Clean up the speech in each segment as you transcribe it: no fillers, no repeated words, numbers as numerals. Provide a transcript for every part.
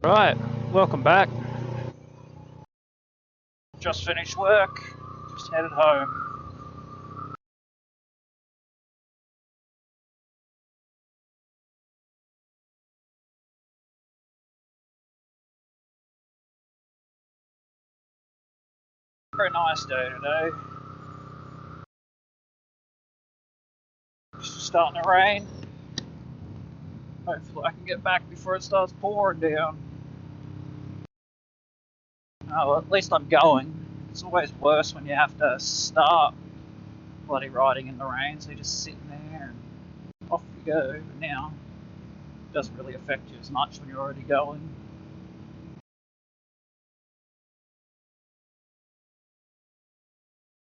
Right, welcome back. Just finished work, just headed home. Very nice day today. Just starting to rain. Hopefully I can get back before it starts pouring down. Oh, well, at least I'm going. It's always worse when you have to start bloody riding in the rain, so you're just sitting there and off you go. But now it doesn't really affect you as much when you're already going.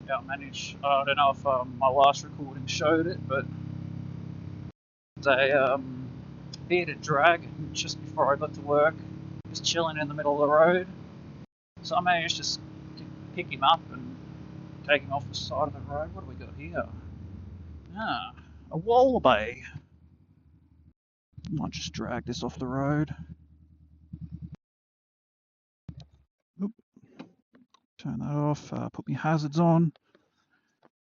Yeah, I don't know if my last recording showed it, but they bearded dragon just before I got to work, just chilling in the middle of the road. So I managed to pick him up and take him off the side of the road. What do we got here? Ah, a wallaby. Might just drag this off the road. Oop. Turn that off. Put my hazards on.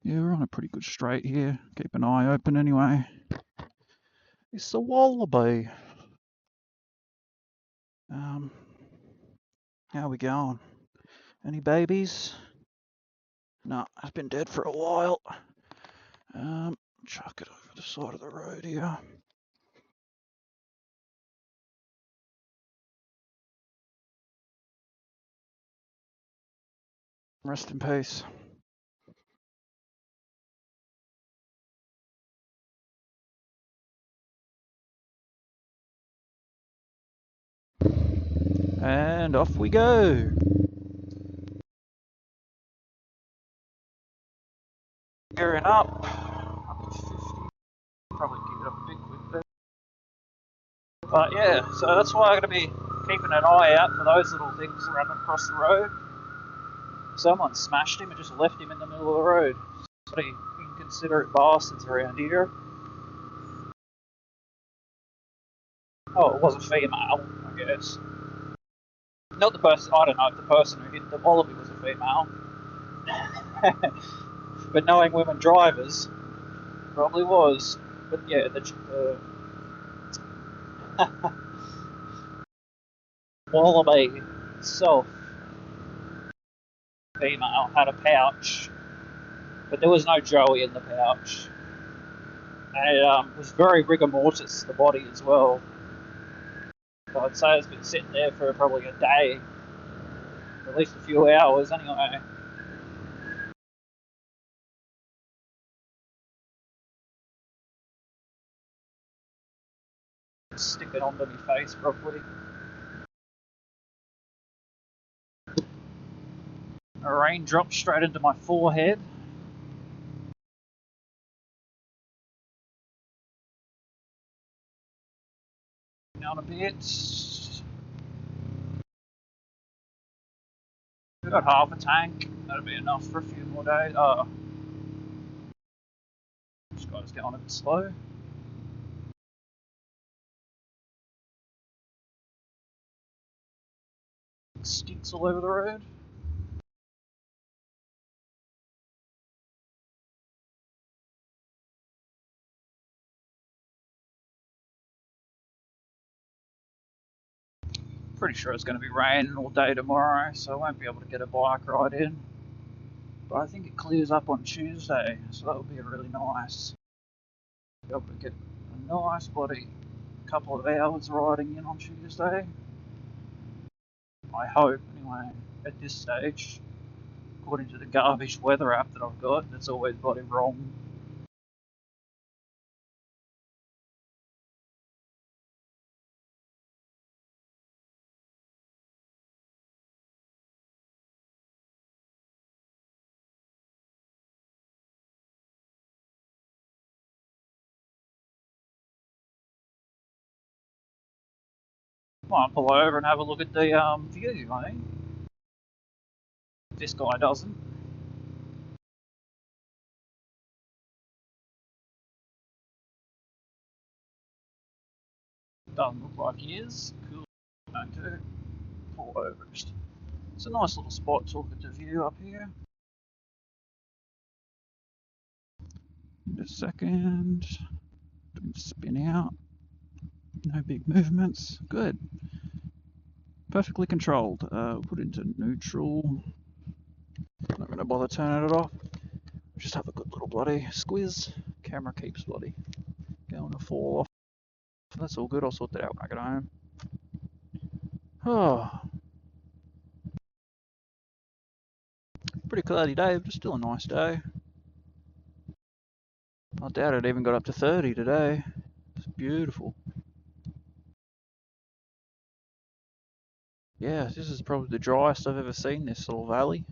Yeah, we're on a pretty good straight here. Keep an eye open anyway. It's a wallaby. How we going? Any babies? No, it's been dead for a while. Chuck it over the side of the road here. Rest in peace. And off we go. Gearing up to 50. Probably keep it up a bit quick there. But yeah, so that's why I'm going to be keeping an eye out for those little things running across the road. Someone smashed him and just left him in the middle of the road. Pretty inconsiderate bastards around here. Oh, it was a female, I guess. Not the person, I don't know if the person who hit the wallaby was a female. But knowing women drivers, probably was. But yeah, the wallaby itself, female, had a pouch, but there was no Joey in the pouch. And it was very rigor mortis, the body as well. So I'd say it's been sitting there for probably a day, at least a few hours anyway. Stick it onto my face properly. A raindrop straight into my forehead. Down a bit. We've got half a tank. That'll be enough for a few more days. Oh, this guy's going a bit slow. Sticks all over the road. Pretty sure it's going to be raining all day tomorrow, so I won't be able to get a bike ride in. But I think it clears up on Tuesday, so that'll be really nice. Be able to get a nice bloody couple of hours riding in on Tuesday. I hope, anyway, at this stage. According to the garbage weather app that I've got, it's always bloody wrong. Might pull over and have a look at the view, I think. This guy doesn't. Doesn't look like he is. Cool. going to pull over. It's a nice little spot to look at the view up here. Just a second. Spin out. No big movements. Good. Perfectly controlled. Put it into neutral. Not going to bother turning it off. Just have a good little bloody squiz. Camera keeps bloody going to fall off. That's all good. I'll sort that out when I get home. Oh, pretty cloudy day, but still a nice day. I doubt it even got up to 30 today. It's beautiful. Yeah, this is probably the driest I've ever seen this little valley.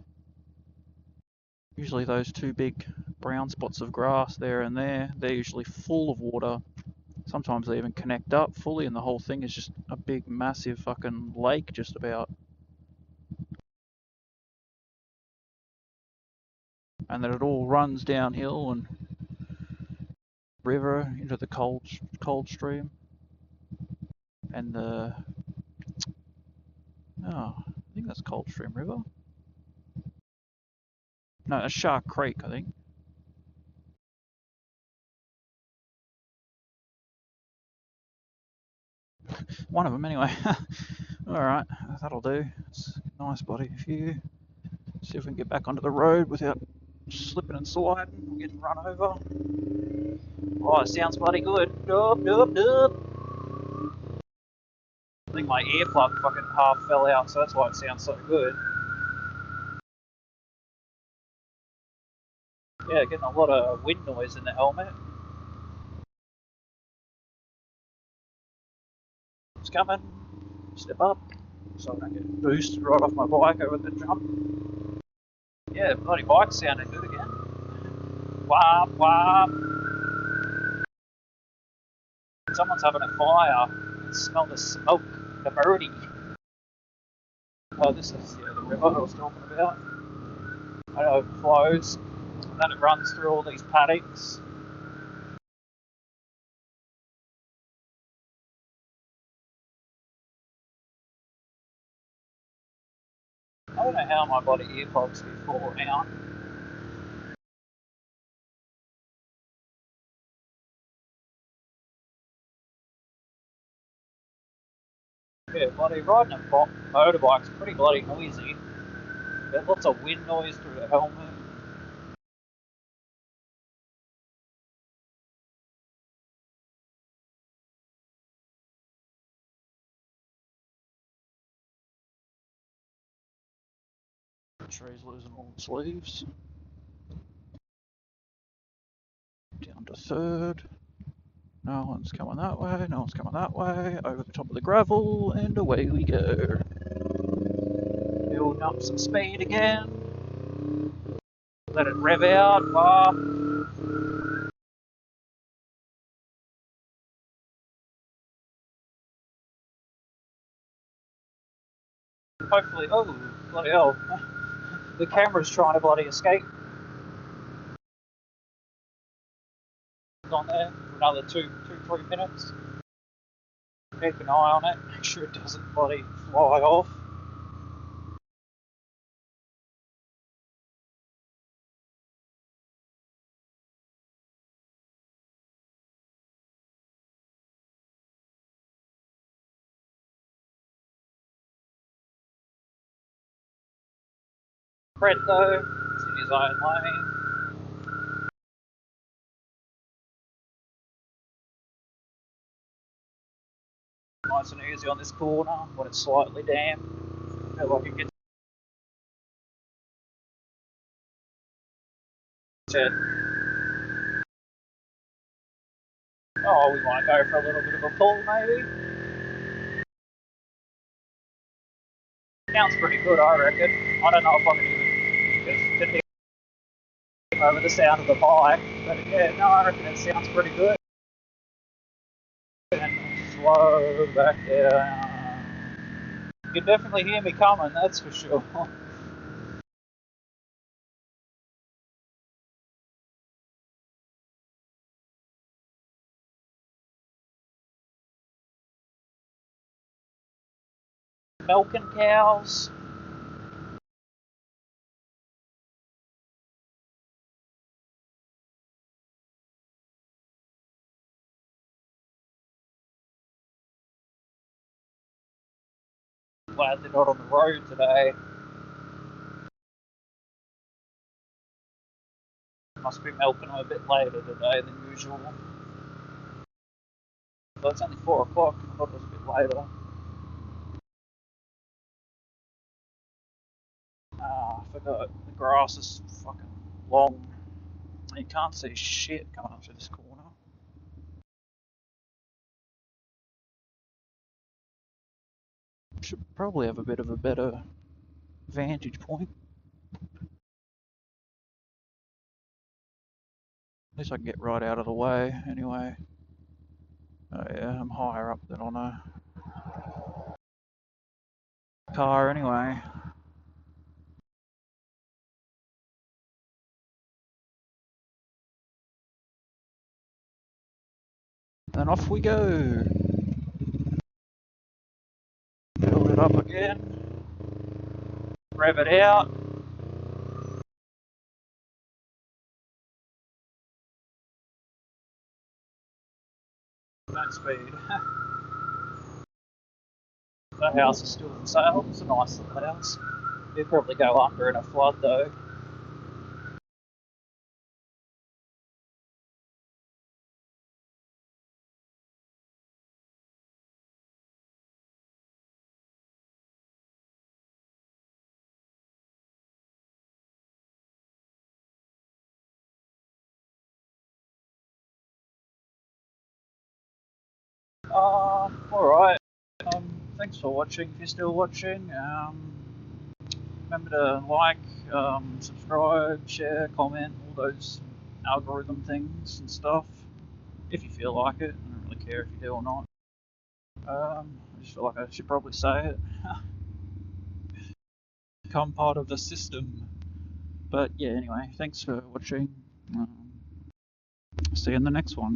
Usually those two big brown spots of grass there and there, they're usually full of water. Sometimes they even connect up fully and the whole thing is just a big massive fucking lake just about. And then it all runs downhill and river into the cold stream. And the I think that's Coldstream River. No, that's Shark Creek, I think. One of them, anyway. Alright, that'll do. It's a nice bloody view. See if we can get back onto the road without slipping and sliding or getting run over. Oh, it sounds bloody good. Dub, dub, dub. I think my earplug fucking half fell out, so that's why it sounds so good. Yeah, getting a lot of wind noise in the helmet. It's coming. Step up. So I don't get boosted right off my bike over the jump. Yeah, bloody bike's sounding good again. Wah, wah. Someone's having a fire. I can smell the smoke, the birdie. Oh, this is the river I was talking about. It overflows, and then it runs through all these paddocks. I don't know how my bloody earplugs be falling out. Yeah, bloody riding a motorbike's pretty bloody noisy. There's lots of wind noise through the helmet. The tree's losing all its leaves. Down to third. No one's coming that way, no one's coming that way. Over the top of the gravel, and away we go. Building up some speed again. Let it rev out. Hopefully, oh, bloody hell. The camera's trying to bloody escape. It's on there for another 3 minutes. Keep an eye on it, make sure it doesn't bloody fly off. Fred though, it's in his own lane. Nice and easy on this corner when it's slightly damp. I feel like it gets to. Oh, we might go for a little bit of a pull maybe. Sounds pretty good, I reckon. I don't know if I can even hear over the sound of the bike, but yeah, no, I reckon it sounds pretty good. And slow back down. You can definitely hear me coming, that's for sure. milking cows. Glad they're not on the road today. Must be milking them a bit later today than usual. But it's only 4 o'clock. I thought it was a bit later. Ah, I forgot. The grass is fucking long. You can't see shit coming up through this corner. Should probably have a bit of a better vantage point. At least I can get right out of the way anyway. Oh yeah, I'm higher up than on a car anyway. And off we go. Build it up again. Rev it out. Don't speed. That house is still for sale. It's a nice little house. It'd probably go under in a flood though. Alright. Thanks for watching. If you're still watching, remember to like, subscribe, share, comment, all those algorithm things and stuff. If you feel like it. I don't really care if you do or not. I just feel like I should probably say it. Become part of the system. But yeah, anyway, thanks for watching. See you in the next one.